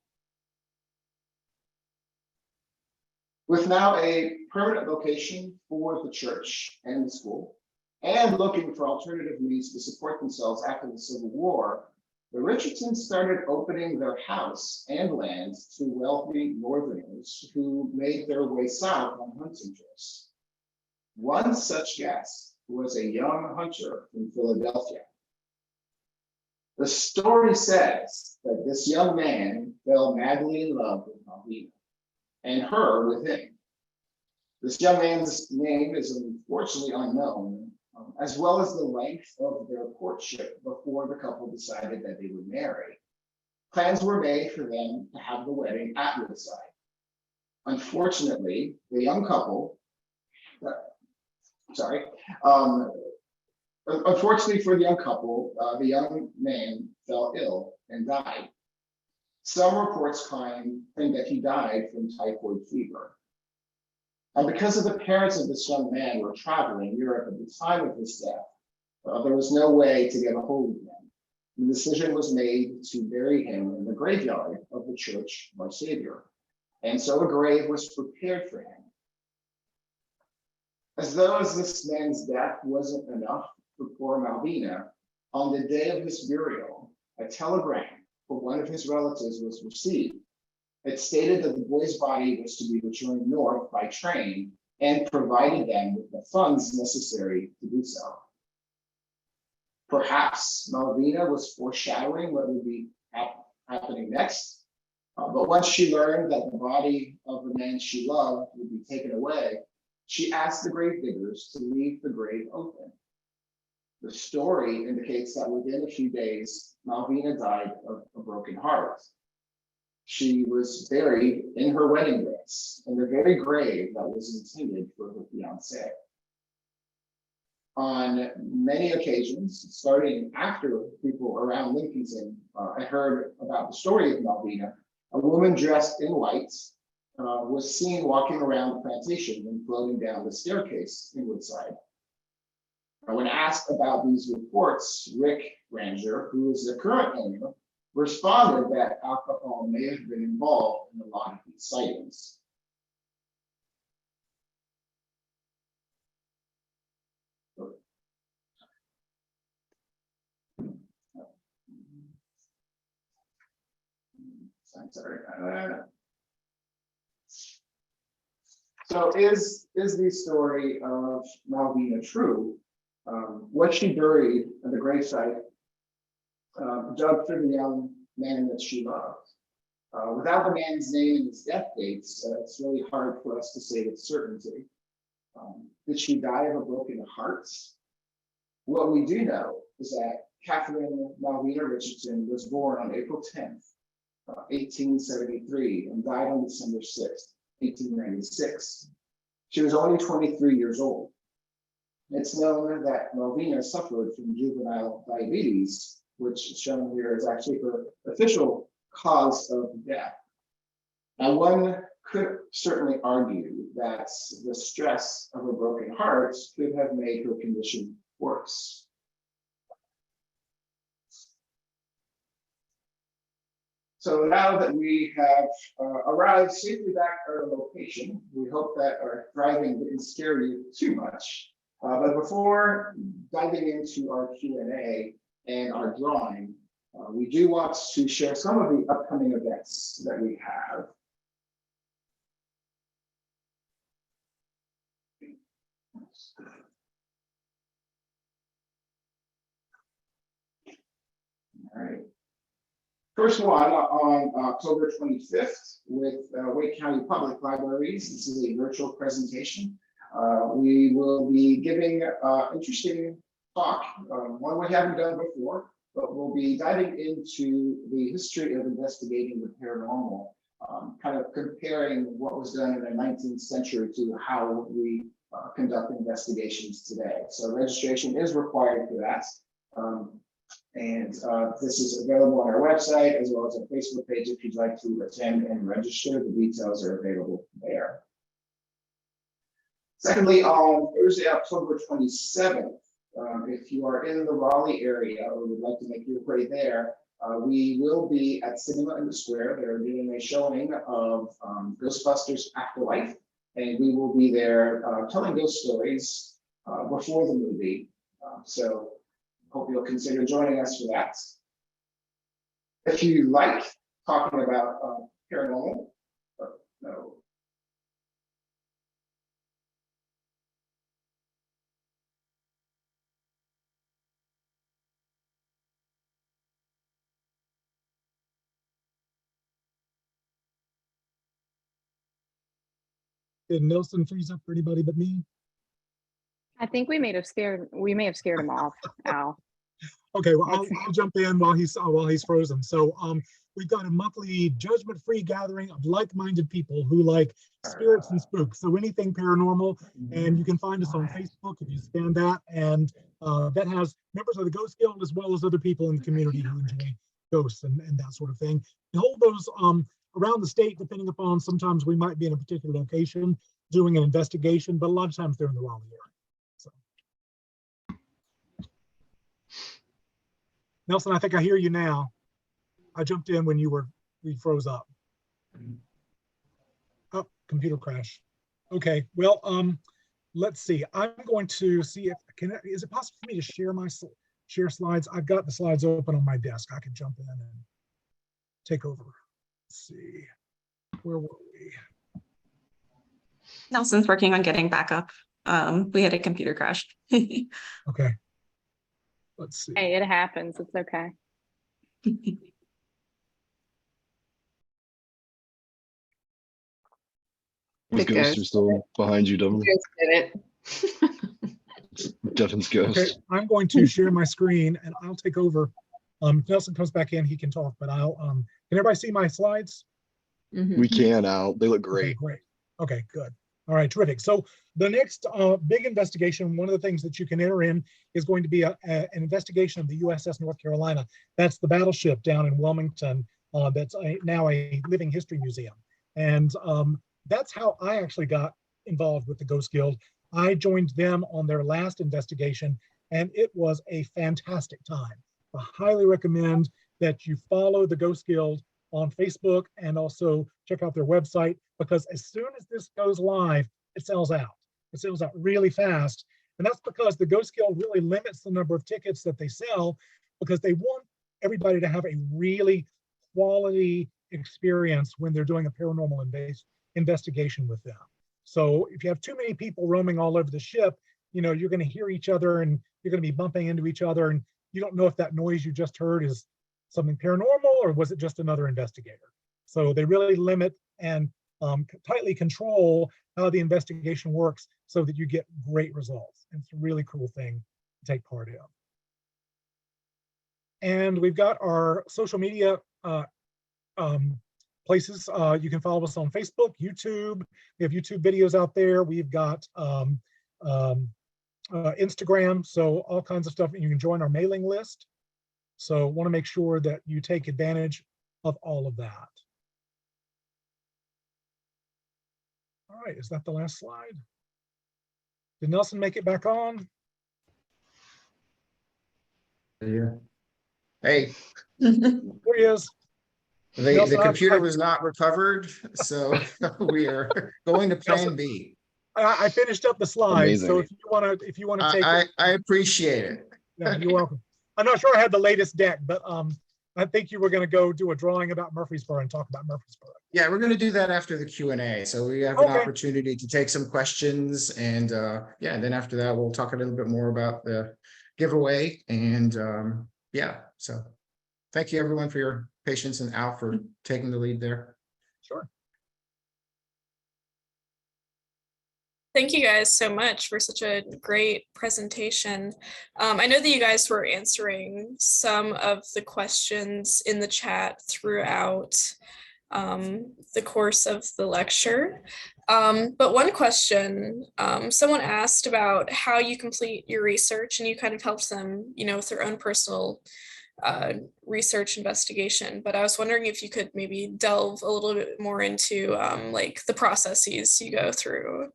With now a permanent location for the church and the school, and looking for alternative means to support themselves after the Civil War, the Richardsons started opening their house and land to wealthy Northerners who made their way south on hunting trips. One such guest was a young hunter from Philadelphia. The story says that this young man fell madly in love with Malvina, and her with him. This young man's name is unfortunately unknown, as well as the length of their courtship before the couple decided that they would marry. Plans were made for them to have the wedding at Woodside. Unfortunately, the young couple, unfortunately for the young couple, the young man fell ill and died. Some reports claim that he died from typhoid fever. And because of the parents of this young man were traveling in Europe at the time of his death, there was no way to get a hold of him. The decision was made to bury him in the graveyard of the Church of Our Savior. And so a grave was prepared for him. As though this man's death wasn't enough for poor Malvina, on the day of his burial, a telegram from one of his relatives was received. It stated that the boy's body was to be returned north by train and provided them with the funds necessary to do so. Perhaps Malvina was foreshadowing what would be happening next, but once she learned that the body of the man she loved would be taken away, she asked the grave diggers to leave the grave open. The story indicates that within a few days, Malvina died of a broken heart. She was buried in her wedding dress in the very grave that was intended for her fiancé. On many occasions, starting after people around Lincolnton had heard about the story of Malvina, a woman dressed in white was seen walking around the plantation and floating down the staircase in Woodside. When asked about these reports, Rick Ranger, who is the current owner, responded that alcohol may have been involved in a lot of these sightings. So is the story of Malvina true? Was she buried at the gravesite dug for the young man that she loved? Without the man's name and his death dates, it's really hard for us to say with certainty. Did she die of a broken heart? What we do know is that Catherine Malvina Richardson was born on April 10th, 1873, and died on December 6th, 1896. She was only 23 years old. It's known that Melvina suffered from juvenile diabetes, which is shown here is actually her official cause of death. Now, one could certainly argue that the stress of a broken heart could have made her condition worse. So now that we have arrived safely back at our location, we hope that our driving didn't scare you too much. But before diving into our Q&A and our drawing, we do want to share some of the upcoming events that we have. All right. First one on October 25th with Wake County Public Libraries. This is a virtual presentation. We will be giving an interesting talk, one we haven't done before, but we'll be diving into the history of investigating the paranormal, kind of comparing what was done in the 19th century to how we conduct investigations today. So registration is required for that. This is available on our website as well as our Facebook page if you'd like to attend and register. The details are available there. Secondly, on Thursday, October 27th, if you are in the Raleigh area or would like to make your way there, we will be at Cinema in the Square. They're doing a showing of Ghostbusters Afterlife, and we will be there telling ghost stories before the movie. So hope you'll consider joining us for that. If you like talking about paranormal, no. Did Nelson freeze up for anybody but me? I think we may have scared him off, Al. Okay, well, I'll jump in while he's frozen. So we've got a monthly judgment-free gathering of like-minded people who like spirits and spooks. So anything paranormal, and you can find us on Facebook if you scan that. And that has members of the Ghost Guild as well as other people in the community who enjoy ghosts and that sort of thing. We hold those around the state, depending upon, sometimes we might be in a particular location doing an investigation, but a lot of times they're in the Raleigh area. So. Nelson, I think I hear you now. I jumped in when we froze up. Oh, computer crash. Okay, well, let's see. I'm going to see if is it possible for me to share slides? I've got the slides open on my desk. I can jump in and take over. Let's see, where were we? Nelson's working on getting back up. We had a computer crash. Okay. Let's see. Hey, it happens. It's okay. Those ghosts are still behind you, Devon. Devon's ghost. Okay, I'm going to share my screen and I'll take over. If Nelson comes back in, he can talk, but I'll can everybody see my slides? We can, Al. They look great. Okay, great. Okay, good. All right, terrific. So the next big investigation, one of the things that you can enter in is going to be an investigation of the USS North Carolina. That's the battleship down in Wilmington. That's now a living history museum. And that's how I actually got involved with the Ghost Guild. I joined them on their last investigation, and it was a fantastic time. I highly recommend that you follow the Ghost Guild on Facebook and also check out their website, because as soon as this goes live, it sells out. It sells out really fast. And that's because the Ghost Guild really limits the number of tickets that they sell, because they want everybody to have a really quality experience when they're doing a paranormal investigation with them. So if you have too many people roaming all over the ship, you're going to hear each other and you're going to be bumping into each other, and you don't know if that noise you just heard is something paranormal or was it just another investigator. So they really limit and tightly control how the investigation works so that you get great results. And it's a really cool thing to take part in. And we've got our social media places. You can follow us on Facebook, YouTube. We have YouTube videos out there. We've got Instagram, so all kinds of stuff. And you can join our mailing list. So want to make sure that you take advantage of all of that. All right, is that the last slide? Did Nelson make it back on? Yeah. Hey, There he is. Nelson, the computer was not recovered, so we are going to plan B. I finished up the slides, so Amazing. if you want to take I appreciate it. yeah, you're welcome. I'm not sure I had the latest deck, but I think you were going to go do a drawing about Murfreesboro and talk about Murfreesboro. Yeah, we're going to do that after the Q&A. So we have an Okay. opportunity to take some questions, and yeah, and then after that, we'll talk a little bit more about the giveaway. And yeah, so thank you everyone for your patience, and Al for taking the lead there. Sure. Thank you guys so much for such a great presentation. I know that you guys were answering some of the questions in the chat throughout the course of the lecture. But one question, someone asked about how you complete your research, and you kind of helped them, you know, with their own personal research investigation. But I was wondering if you could maybe delve a little bit more into like the processes you go through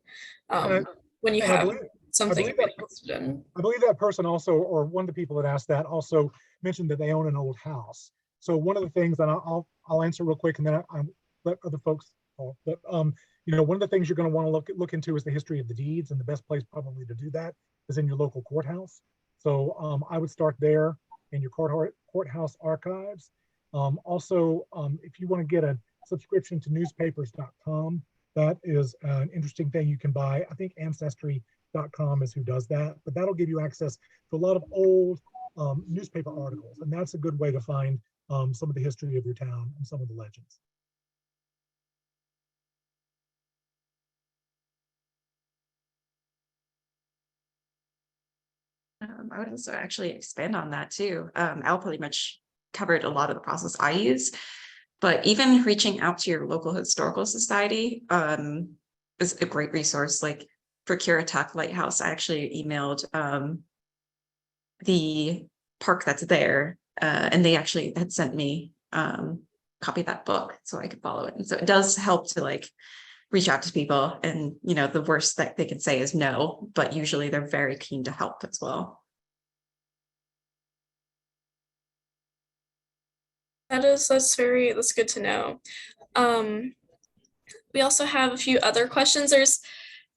when you have something you're really interested in. I believe that person also, or one of the people that asked that, also mentioned that they own an old house. So one of the things that I'll answer real quick, and then I'll let other folks talk. But you know, one of the things you're going to want to look into is the history of the deeds, and the best place probably to do that is in your local courthouse. So I would start there in your courthouse archives. Also, if you want to get a subscription to newspapers.com, that is an interesting thing you can buy. I think ancestry.com is who does that, but that'll give you access to a lot of old newspaper articles, and that's a good way to find some of the history of your town and some of the legends. I would also actually expand on that too. Al pretty much covered a lot of the process I use, but even reaching out to your local historical society is a great resource. Like for Currituck Lighthouse, I actually emailed the park that's there, and they actually had sent me copy of that book so I could follow it. And so it does help to like reach out to people, and you know, the worst that they can say is no, but usually they're very keen to help as well. That's good to know. We also have a few other questions.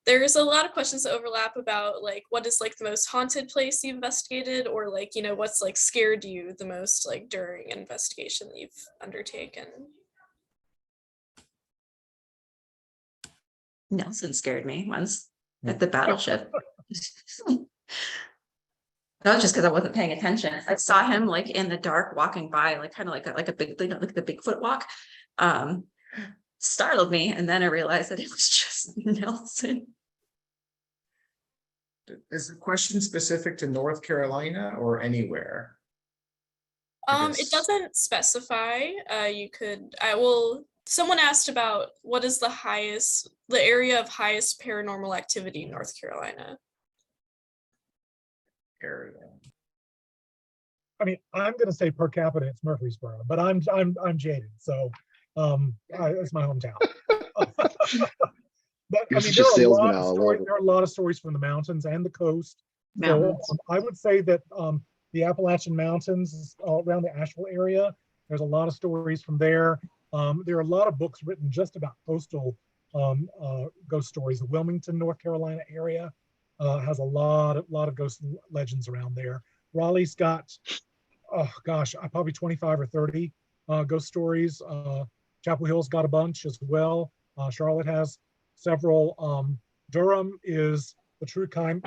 There's a lot of questions that overlap about like what is like the most haunted place you've investigated, or like, you know, what's like scared you the most like during an investigation that you've undertaken. Nelson scared me once at the battleship. That was just because I wasn't paying attention. I saw him like in the dark walking by, like kind of like a big, like the Bigfoot walk. Startled me, and then I realized that it was just Nelson. Is the question specific to North Carolina or anywhere? It doesn't specify. Someone asked about what is the area of highest paranormal activity in North Carolina. Area. I mean, I'm going to say per capita it's Murfreesboro, but I'm jaded, so it's my hometown. But I mean, there are a lot of stories from the mountains and the coast. So I would say that the Appalachian Mountains around the Asheville area, there's a lot of stories from there. There are a lot of books written just about coastal ghost stories. The Wilmington, North Carolina area has a lot of ghost legends around there. Raleigh's got, oh gosh, probably 25 or 30 ghost stories. Chapel Hill's got a bunch as well. Charlotte has several. Durham is the true crime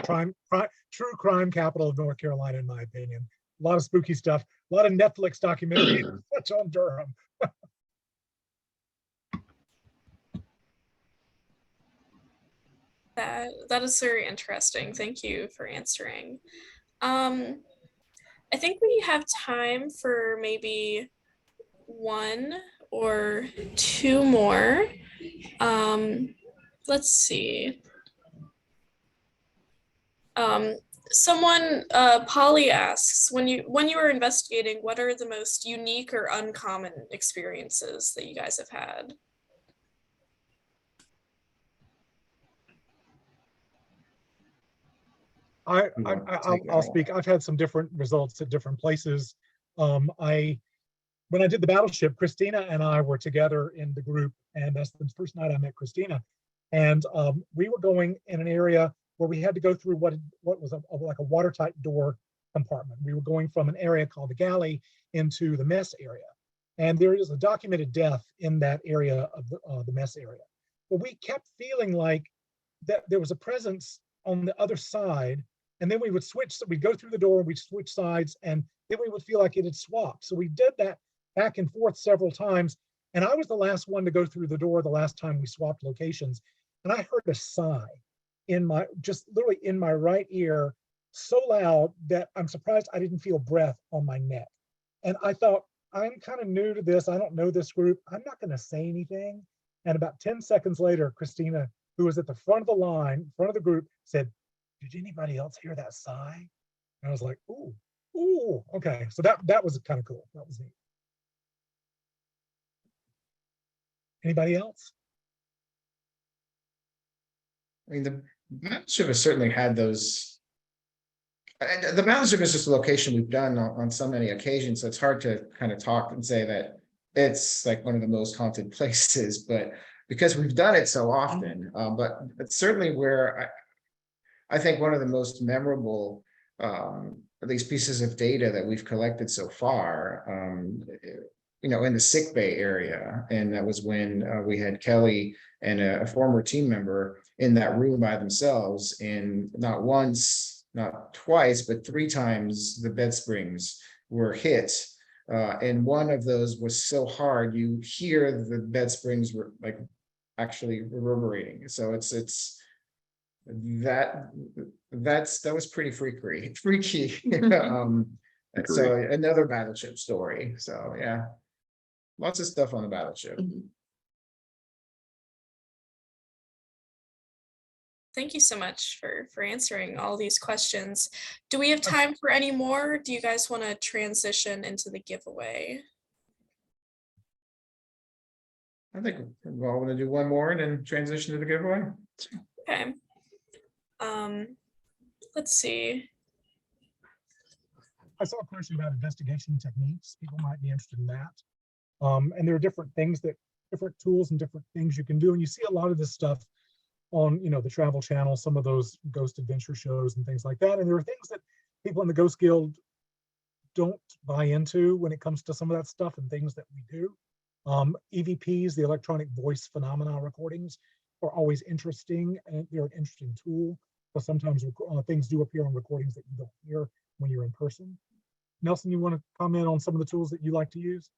capital of North Carolina, in my opinion. A lot of spooky stuff. A lot of Netflix documentaries on Durham. That is very interesting. Thank you for answering. I think we have time for maybe one or two more. Let's see. Someone, Polly asks, when you were investigating, what are the most unique or uncommon experiences that you guys have had? I'll speak. I've had some different results at different places. When I did the battleship, Christina and I were together in the group, and that's the first night I met Christina. And we were going in an area where we had to go through what was like a watertight door compartment. We were going from an area called the galley into the mess area. And there is a documented death in that area of the mess area. But we kept feeling like that there was a presence on the other side. And then we would switch, so we'd go through the door, we'd switch sides, and then we would feel like it had swapped. So we did that back and forth several times. And I was the last one to go through the door the last time we swapped locations. And I heard a sigh in my, just literally in my right ear, so loud that I'm surprised I didn't feel breath on my neck. And I thought, I'm kind of new to this. I don't know this group. I'm not going to say anything. And about 10 seconds later, Christina, who was at the front of the line, front of the group, said, "Did anybody else hear that sigh?" And I was like, ooh, okay. So that was kind of cool. That was neat. Anybody else? I mean, the battleship has certainly had those. And the battleship is just a location we've done on so many occasions, so it's hard to kind of talk and say that it's like one of the most haunted places, but because we've done it so often. But it's certainly where I think one of the most memorable, at least pieces of data that we've collected so far, in the sick bay area. And that was when we had Kelly and a former team member in that room by themselves. And not once, not twice, but 3 times the bed springs were hit. And one of those was so hard, you hear the bed springs were like actually reverberating. So that was pretty freaky. So another battleship story. So yeah, lots of stuff on the battleship. Thank you so much for answering all these questions. Do we have time for any more? Do you guys want to transition into the giveaway? I think we're all going to do one more and then transition to the giveaway. Okay. Let's see. I saw a question about investigation techniques. People might be interested in that. And there are different tools and different things you can do. And you see a lot of this stuff on, the Travel Channel, some of those ghost adventure shows and things like that. And there are things that people in the Ghost Guild don't buy into when it comes to some of that stuff and things that we do. EVPs, the electronic voice phenomena recordings, are always interesting, and they're an interesting tool. But sometimes things do appear on recordings that you don't hear when you're in person. Nelson, you want to comment on some of the tools that you like to use?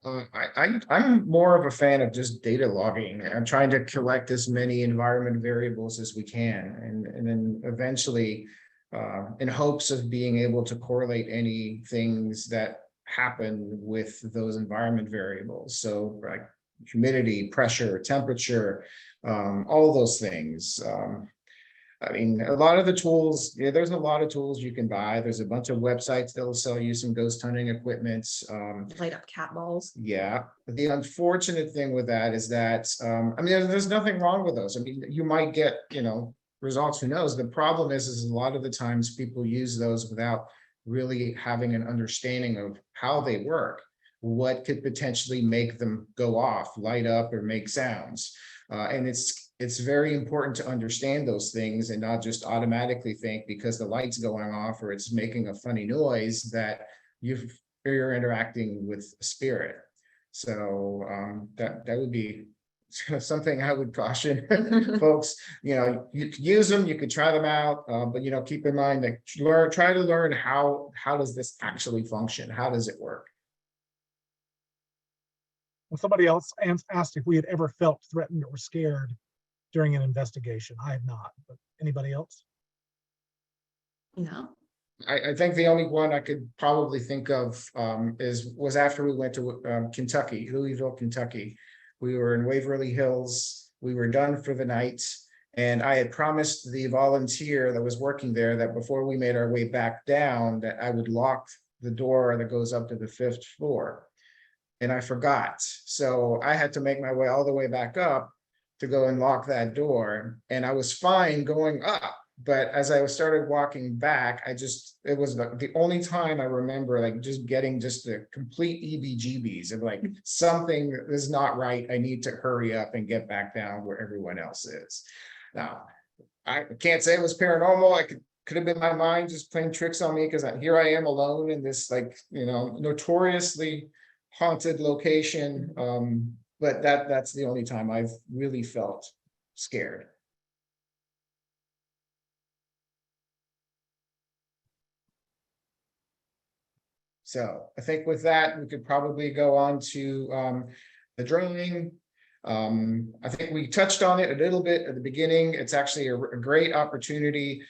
I'm more of a fan of just data logging. I'm trying to collect as many environment variables as we can, and then eventually, in hopes of being able to correlate any things that happen with those environment variables. So like humidity, pressure, temperature, all those things. I mean, a lot of the tools, there's a lot of tools you can buy. There's a bunch of websites that'll sell you some ghost hunting equipment. Light up cat balls. Yeah. The unfortunate thing with that is that, there's nothing wrong with those. I mean, you might get, results, who knows? The problem is a lot of the times people use those without really having an understanding of how they work, what could potentially make them go off, light up, or make sounds. And it's very important to understand those things and not just automatically think because the light's going off or it's making a funny noise that you're interacting with a spirit. So that would be something I would caution folks. You could use them, you could try them out, but keep in mind that try to learn how does this actually function? How does it work? Well, somebody else asked if we had ever felt threatened or scared during an investigation. I have not, but anybody else? No. I think the only one I could probably think of was after we went to Kentucky, Louisville, Kentucky. We were in Waverly Hills. We were done for the night, And I had promised the volunteer that was working there that before we made our way back down, that I would lock the door that goes up to the 5th floor. And I forgot. So I had to make my way all the way back up to go and lock that door. And I was fine going up. But as I started walking back, it was the only time I remember like just getting just the complete EBGBs of like something is not right. I need to hurry up and get back down where everyone else is. Now, I can't say it was paranormal. I could have been my mind just playing tricks on me because here I am alone in this like, notoriously haunted location. But that's the only time I've really felt scared. So I think with that, we could probably go on to the drawing. I think we touched on it a little bit at the beginning. It's actually a great opportunity.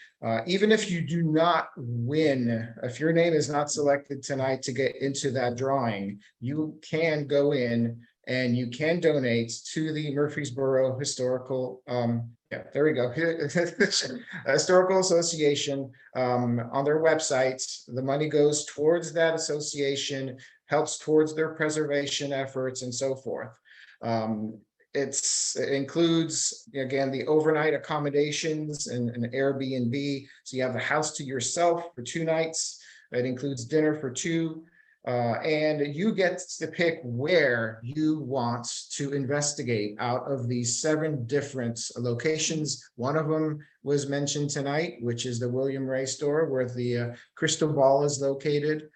Even if you do not win, if your name is not selected tonight to get into that drawing, you can go in and you can donate to the Murfreesboro Historical, there we go. Historical Association on their website. The money goes towards that association, helps towards their preservation efforts and so forth. It includes, again, the overnight accommodations and an Airbnb. So you have the house to yourself for 2 nights. It includes dinner for 2. And you get to pick where you want to investigate out of these 7 different locations. One of them was mentioned tonight, which is the William Ray store where the crystal ball is located.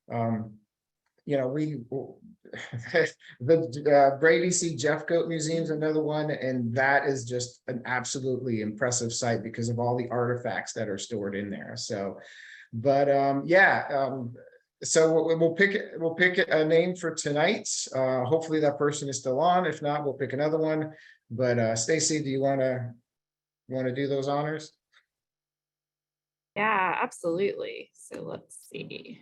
The Brady C. Jeffcoat Museum is another one, and that is just an absolutely impressive site because of all the artifacts that are stored in there. So, but so we'll pick a name for tonight. Hopefully that person is still on. If not, we'll pick another one. But Stacy, do you want to do those honors? Yeah, absolutely. So let's see.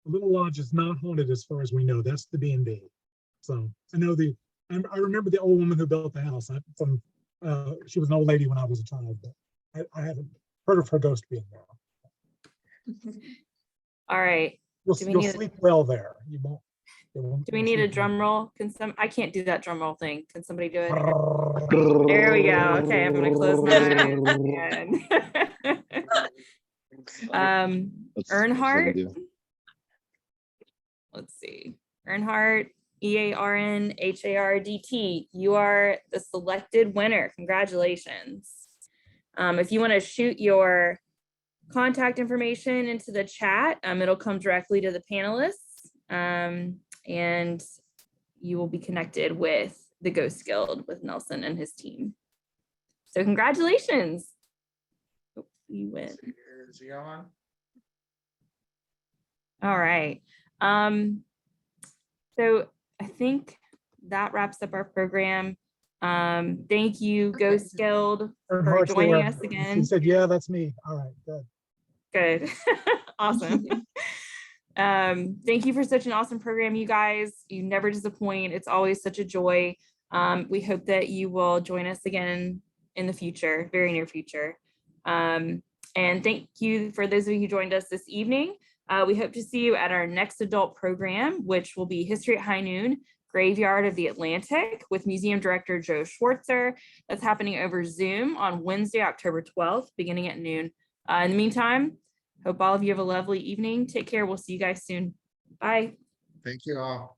The Little Lodge is not haunted as far as we know. That's the B&B. So I know I remember the old woman who built the house. She was an old lady when I was a child, but I haven't heard of her ghost being there. All right. You'll sleep well there. You won't. Do we need a drum roll? I can't do that drum roll thing. Can somebody do it? There we go. Okay, I'm gonna close my eyes. Earnhardt. Let's see. Earnhardt, EARNHARDT. You are the selected winner. Congratulations. If you want to shoot your contact information into the chat, it'll come directly to the panelists, and you will be connected with the Ghost Guild with Nelson and his team. So congratulations. Hope you win. Is he on? All right. So I think that wraps up our program. Thank you, Ghost Guild, for joining us again. She said, yeah, that's me. All right, good. Good. Awesome. Thank you for such an awesome program, you guys. You never disappoint. It's always such a joy. We hope that you will join us again in the future, very near future. And thank you for those of you who joined us this evening. We hope to see you at our next adult program, which will be History at High Noon, Graveyard of the Atlantic, with Museum Director Joe Schwartzer. That's happening over Zoom on Wednesday, October 12th, beginning at noon. In the meantime, hope all of you have a lovely evening. Take care. We'll see you guys soon. Bye. Thank you all.